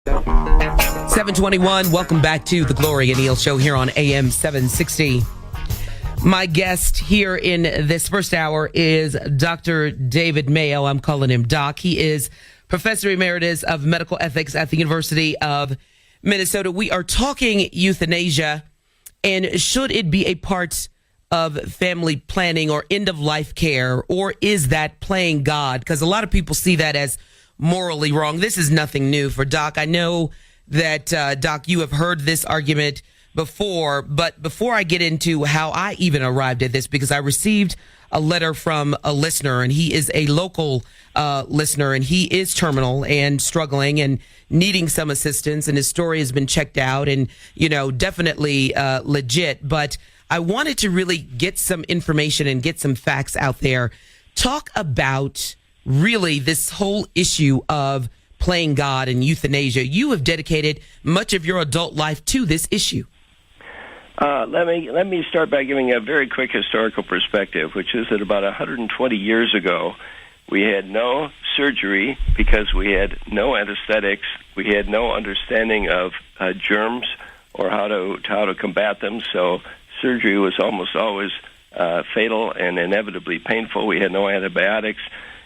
721, welcome back to the Gloria Neal Show here on AM 760. My guest here in this first hour is Dr. David Mayo. I'm calling him Doc. He is Professor Emeritus of Medical Ethics at the University of Minnesota. We are talking euthanasia, and should it be a part of family planning or end-of-life care, or is that playing God? Because a lot of people see that as morally wrong. This is nothing new for Doc. I know that, Doc, you have heard this argument before, but before I get into how I even arrived at this, because I received a letter from a listener, and he is a local listener, and he is terminal and struggling and needing some assistance, and his story has been checked out and, definitely legit. But I wanted to really get some information and get some facts out there. Talk about really this whole issue of playing God and euthanasia. You have dedicated much of your adult life to this issue. Let me start by giving a very quick historical perspective, which is that about 120 years ago, we had no surgery because we had no anesthetics. We had no understanding of germs or how to combat them. So surgery was almost always fatal and inevitably painful. We had no antibiotics.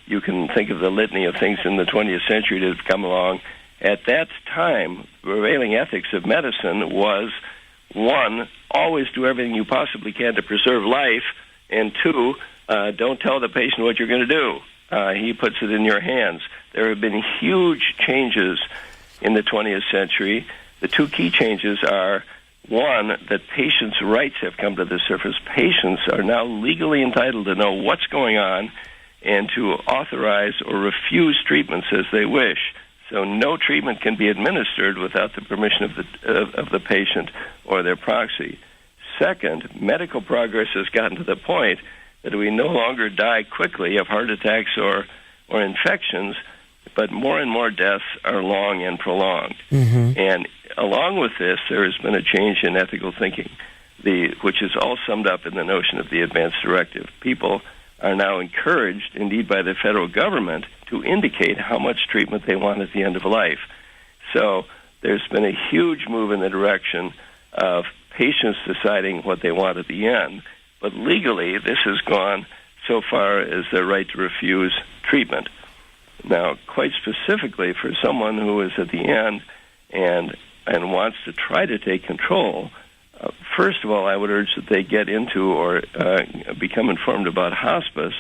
You can think of the litany of things in the 20th century that have come along. At that time, prevailing ethics of medicine was, one, always do everything you possibly can to preserve life, and two, don't tell the patient what you're going to do. He puts it in your hands. There have been huge changes in the 20th century. The two key changes are, one, that patients' rights have come to the surface. Patients are now legally entitled to know what's going on and to authorize or refuse treatments as they wish. So no treatment can be administered without the permission of the patient or their proxy. Second, medical progress has gotten to the point that we no longer die quickly of heart attacks or infections, but more and more deaths are long and prolonged. Mm-hmm. And along with this, there has been a change in ethical thinking, which is all summed up in the notion of the advance directive. People are now encouraged, indeed by the federal government, to indicate how much treatment they want at the end of life. So there's been a huge move in the direction of patients deciding what they want at the end. But legally, this has gone so far as their right to refuse treatment. Now, quite specifically, for someone who is at the end and wants to try to take control, first of all, I would urge that they get into or become informed about hospice,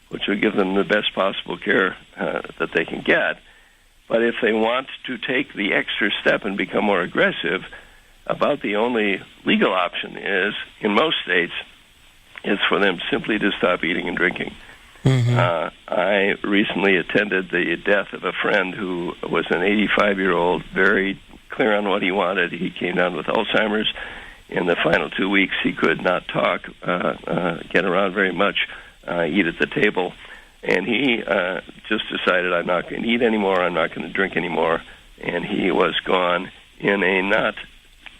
which will give them the best possible care that they can get. But if they want to take the extra step and become more aggressive, about the only legal option is, in most states, is for them simply to stop eating and drinking. Mm-hmm. I recently attended the death of a friend who was an 85-year-old, very clear on what he wanted. He came down with Alzheimer's. In the final 2 weeks, he could not talk, get around very much, eat at the table. And he just decided, I'm not going to eat anymore, I'm not going to drink anymore. And he was gone in a not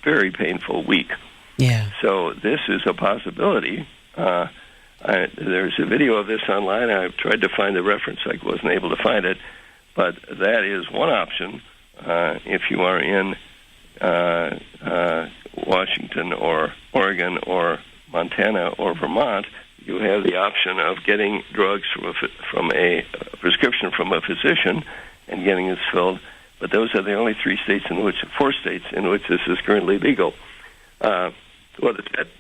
very painful week. Yeah. So this is a possibility. There's a video of this online. I've tried to find the reference. I wasn't able to find it. But that is one option if you are in Washington or Oregon or Montana or Vermont. You have the option of getting drugs from a prescription from a physician and getting this filled. But those are the only four states in which this is currently legal. Well,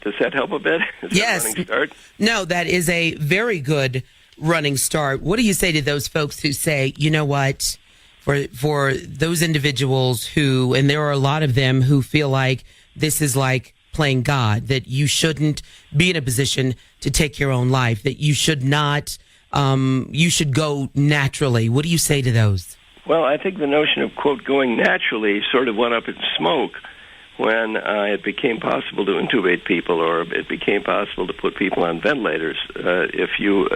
does that help a bit? Yes. That a running start? No, that is a very good running start. What do you say to those folks who say, you know what, for those individuals who, and there are a lot of them who feel like this is like playing God, that you shouldn't be in a position to take your own life, that you should not, you should go naturally. What do you say to those? Well, I think the notion of, quote, going naturally sort of went up in smoke when it became possible to intubate people or it became possible to put people on ventilators. If you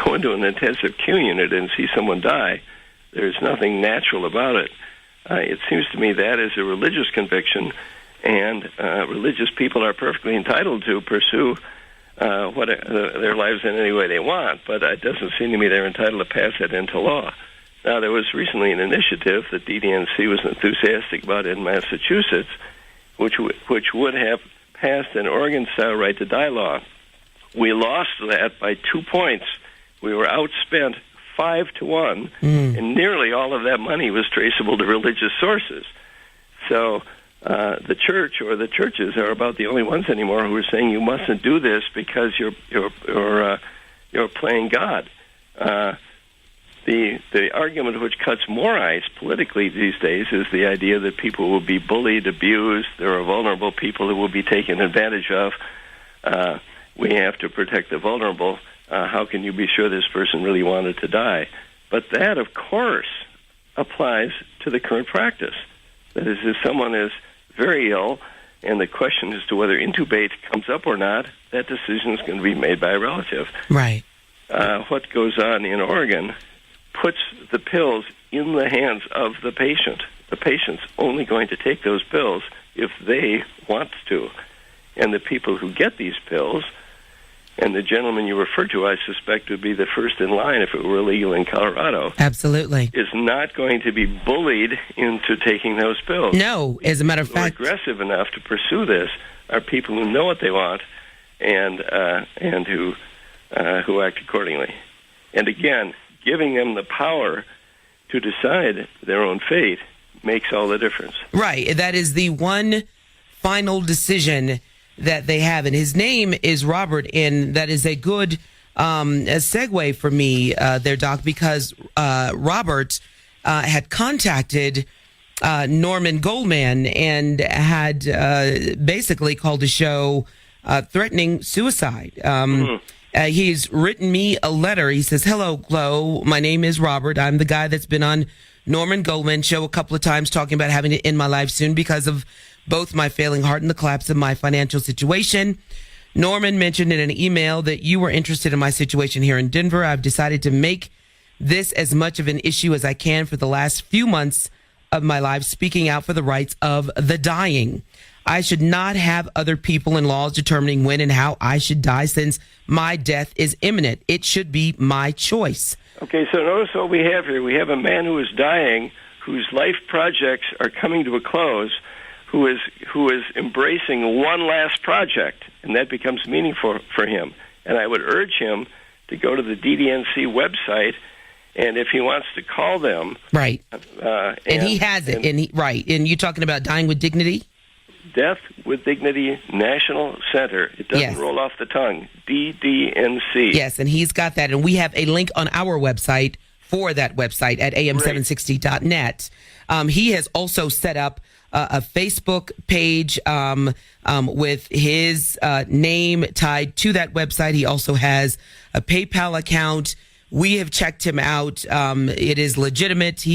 go into an intensive care unit and see someone die, there's nothing natural about it. It seems to me that is a religious conviction, and religious people are perfectly entitled to pursue their lives in any way they want, but it doesn't seem to me they're entitled to pass it into law. Now, there was recently an initiative that DDNC was enthusiastic about in Massachusetts, which would have passed an Oregon-style right-to-die law. We lost that by 2 points. We were outspent 5-1, and nearly all of that money was traceable to religious sources. So the church or the churches are about the only ones anymore who are saying you mustn't do this because you're playing God. The argument which cuts more ice politically these days is the idea that people will be bullied, abused. There are vulnerable people who will be taken advantage of. We have to protect the vulnerable. How can you be sure this person really wanted to die? But that, of course, applies to the current practice. That is, if someone is very ill and the question as to whether intubate comes up or not, that decision is going to be made by a relative. Right. What goes on in Oregon puts the pills in the hands of the patient. The patient's only going to take those pills if they want to. And the people who get these pills, and the gentleman you referred to, I suspect, would be the first in line if it were illegal in Colorado. Absolutely. Is not going to be bullied into taking those pills. No, as a matter of fact. Who are aggressive enough to pursue this are people who know what they want and who act accordingly. And again, giving them the power to decide their own fate makes all the difference. Right. That is the one final decision that they have. And his name is Robert, and that is a good a segue for me there, Doc, because Robert had contacted Norman Goldman and had basically called the show threatening suicide. He's written me a letter. He says, "Hello, Glo. My name is Robert. I'm the guy that's been on Norman Goldman's show a couple of times talking about having to end my life soon because of both my failing heart and the collapse of my financial situation. Norman mentioned in an email that you were interested in my situation here in Denver. I've decided to make this as much of an issue as I can for the last few months of my life, speaking out for the rights of the dying. I should not have other people and laws determining when and how I should die since my death is imminent. It should be my choice." Okay, so notice what we have here. We have a man who is dying, whose life projects are coming to a close, who is embracing one last project, and that becomes meaningful for him. And I would urge him to go to the DDNC website, and if he wants to call them, right, and he has it, and you're talking about Dying with Dignity. Death with Dignity National Center. It doesn't roll off the tongue. DDNC. Yes, and he's got that. And we have a link on our website for that website at am760.net. He has also set up a Facebook page with his name tied to that website. He also has a PayPal account. We have checked him out. It is legitimate.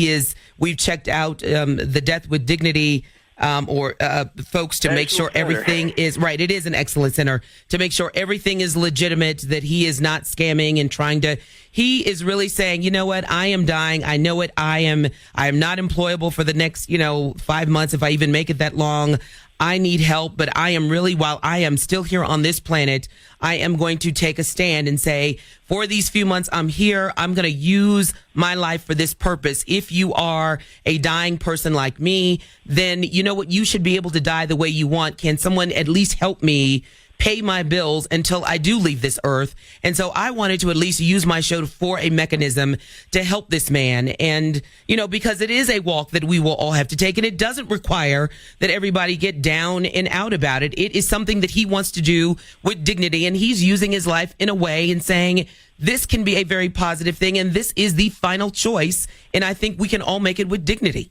We've checked out the Death with Dignity folks to make sure everything is right. It is an excellent center to make sure everything is legitimate, that he is not scamming and trying to. He is really saying, you know what? I am dying. I know it. I am not employable for the next, 5 months, if I even make it that long. I need help, but I am really, while I am still here on this planet, I am going to take a stand and say, for these few months I'm here, I'm going to use my life for this purpose. If you are a dying person like me, then you know what? You should be able to die the way you want. Can someone at least help me pay my bills until I do leave this earth? And so I wanted to at least use my show for a mechanism to help this man. And, because it is a walk that we will all have to take, and it doesn't require that everybody get down and out about it. It is something that he wants to do with dignity, and he's using his life in a way and saying, this can be a very positive thing, and this is the final choice, and I think we can all make it with dignity.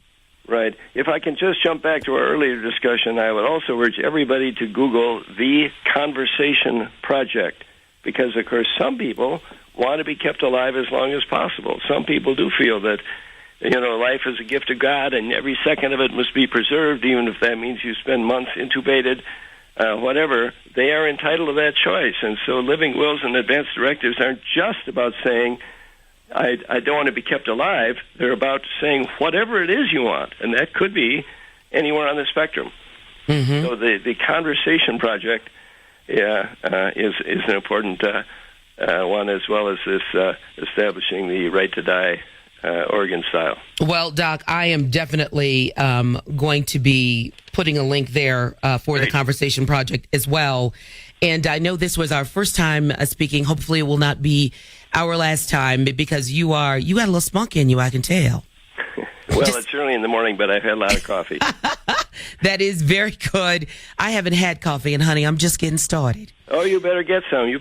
Right. If I can just jump back to our earlier discussion, I would also urge everybody to Google The Conversation Project, because, of course, some people want to be kept alive as long as possible. Some people do feel that, life is a gift of God, and every second of it must be preserved, even if that means you spend months intubated, whatever. They are entitled to that choice. And so living wills and advance directives aren't just about saying, I don't want to be kept alive. They're about saying whatever it is you want, and that could be anywhere on the spectrum. Mm-hmm. So the Conversation Project is an important one, as well as this establishing the right to die organ style. Well, Doc, I am definitely going to be putting a link there for the Conversation Project as well. And I know this was our first time speaking. Hopefully it will not be our last time, because you got a little spunk in you, I can tell. Well, it's early in the morning, but I've had a lot of coffee. That is very good. I haven't had coffee, and honey, I'm just getting started. Oh, you better get some.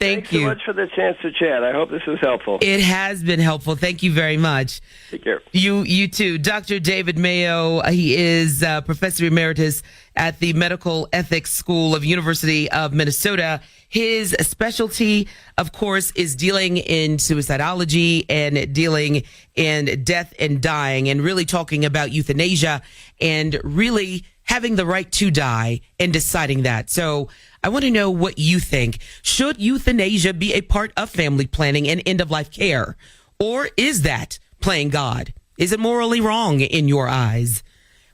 Thanks you so much for the chance to chat. I hope this was helpful. It has been helpful. Thank you very much. Take care. You too. Dr. David Mayo, he is Professor Emeritus at the Medical Ethics School of University of Minnesota. His specialty, of course, is dealing in suicidology and dealing in death and dying, and really talking about euthanasia and really having the right to die and deciding that. So I want to know what you think. Should euthanasia be a part of family planning and end-of-life care? Or is that playing God? Is it morally wrong in your eyes?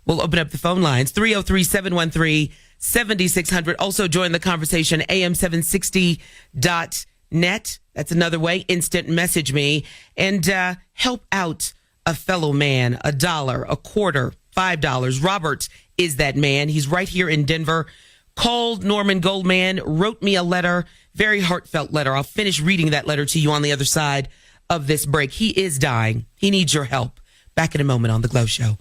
We'll open up the phone lines, 303-713-7600. Also join the conversation, am760.net. That's another way. Instant message me and help out a fellow man. $1, a quarter, $5. Robert is that man. He's right here in Denver. Called Norman Goldman, wrote me a letter, very heartfelt letter. I'll finish reading that letter to you on the other side of this break. He is dying. He needs your help. Back in a moment on The Glow Show.